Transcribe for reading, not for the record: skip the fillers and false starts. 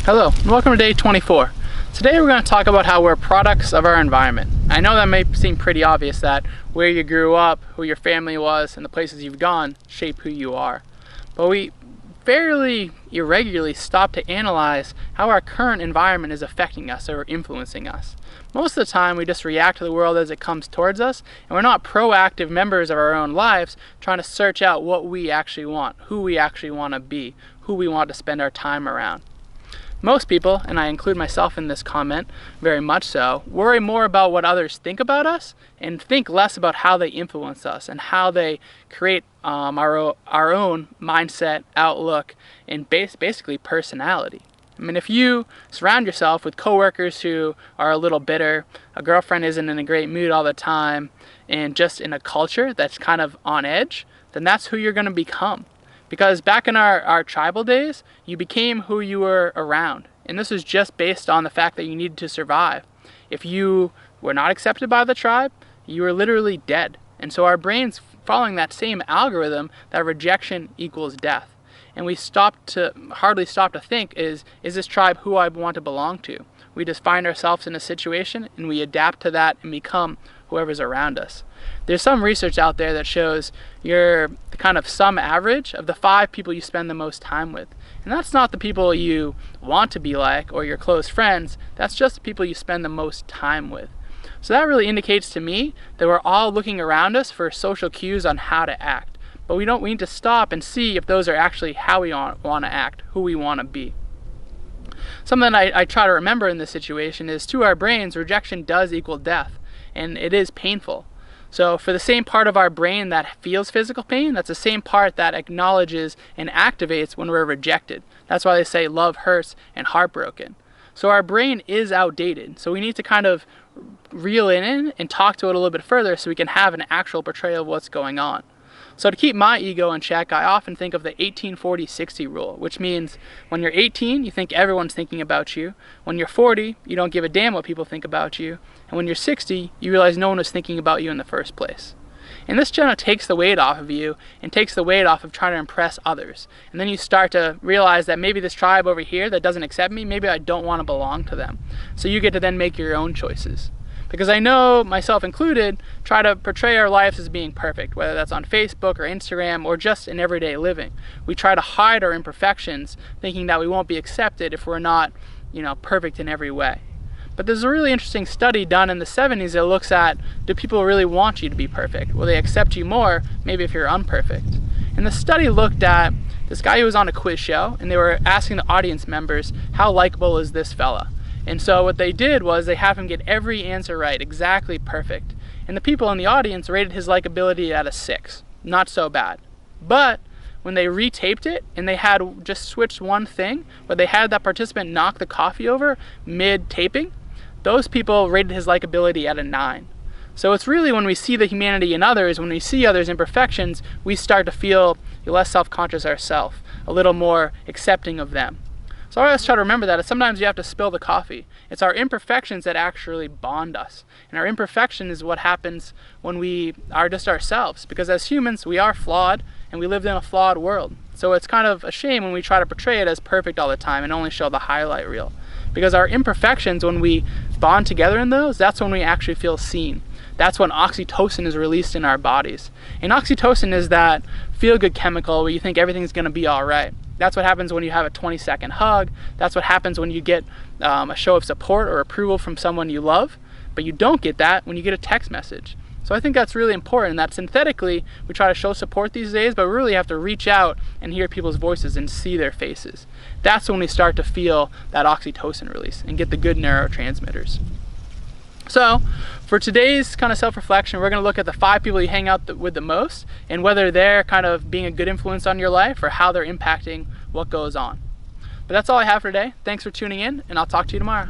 Hello, and welcome to day 24. Today we're going to talk about how we're products of our environment. I know that may seem pretty obvious that where you grew up, who your family was, and the places you've gone shape who you are. But we fairly irregularly stop to analyze how our current environment is affecting us or influencing us. Most of the time we just react to the world as it comes towards us, and we're not proactive members of our own lives trying to search out what we actually want, who we actually want to be, who we want to spend our time around. Most people, and I include myself in this comment very much so, worry more about what others think about us and think less about how they influence us and how they create our own mindset, outlook, and basically personality. I mean, if you surround yourself with coworkers who are a little bitter, a girlfriend isn't in a great mood all the time, and just in a culture that's kind of on edge, then that's who you're going to become. Because back in our tribal days, you became who you were around. And this is just based on the fact that you needed to survive. If you were not accepted by the tribe, you were literally dead. And so our brain's following that same algorithm that rejection equals death. And we hardly stop to think, is this tribe who I want to belong to? We just find ourselves in a situation and we adapt to that and become whoever's around us. There's some research out there that shows you're the kind of sum average of the 5 people you spend the most time with. And that's not the people you want to be like or your close friends, that's just the people you spend the most time with. So that really indicates to me that we're all looking around us for social cues on how to act. But we need to stop and see if those are actually how we want to act, who we want to be. Something I try to remember in this situation is, to our brains, rejection does equal death, and it is painful. So for the same part of our brain that feels physical pain, that's the same part that acknowledges and activates when we're rejected. That's why they say love hurts and heartbroken. So our brain is outdated. So we need to kind of reel it in and talk to it a little bit further so we can have an actual portrayal of what's going on. So to keep my ego in check, I often think of the 18-40-60 rule, which means when you're 18, you think everyone's thinking about you. When you're 40, you don't give a damn what people think about you. And when you're 60, you realize no one was thinking about you in the first place. And this generally takes the weight off of you and takes the weight off of trying to impress others. And then you start to realize that maybe this tribe over here that doesn't accept me, maybe I don't want to belong to them. So you get to then make your own choices. Because I know, myself included, try to portray our lives as being perfect, whether that's on Facebook or Instagram or just in everyday living. We try to hide our imperfections, thinking that we won't be accepted if we're not, perfect in every way. But there's a really interesting study done in the 70s that looks at, do people really want you to be perfect? Will they accept you more, maybe if you're unperfect? And the study looked at this guy who was on a quiz show, and they were asking the audience members, how likable is this fella? And so what they did was they have him get every answer right, exactly perfect. And the people in the audience rated his likability at a 6. Not so bad. But when they retaped it and they had just switched one thing, where they had that participant knock the coffee over mid-taping, those people rated his likability at a 9. So it's really when we see the humanity in others, when we see others' imperfections, we start to feel less self-conscious ourselves, a little more accepting of them. So I always try to remember that sometimes you have to spill the coffee. It's our imperfections that actually bond us. And our imperfection is what happens when we are just ourselves. Because as humans, we are flawed, and we live in a flawed world. So it's kind of a shame when we try to portray it as perfect all the time and only show the highlight reel. Because our imperfections, when we bond together in those, that's when we actually feel seen. That's when oxytocin is released in our bodies. And oxytocin is that feel-good chemical where you think everything's going to be all right. That's what happens when you have a 20-second hug. That's what happens when you get a show of support or approval from someone you love. But you don't get that when you get a text message. So I think that's really important, that synthetically we try to show support these days, but we really have to reach out and hear people's voices and see their faces. That's when we start to feel that oxytocin release and get the good neurotransmitters. So for today's kind of self-reflection, we're going to look at the 5 people you hang out with the most and whether they're kind of being a good influence on your life or how they're impacting what goes on. But that's all I have for today. Thanks for tuning in, and I'll talk to you tomorrow.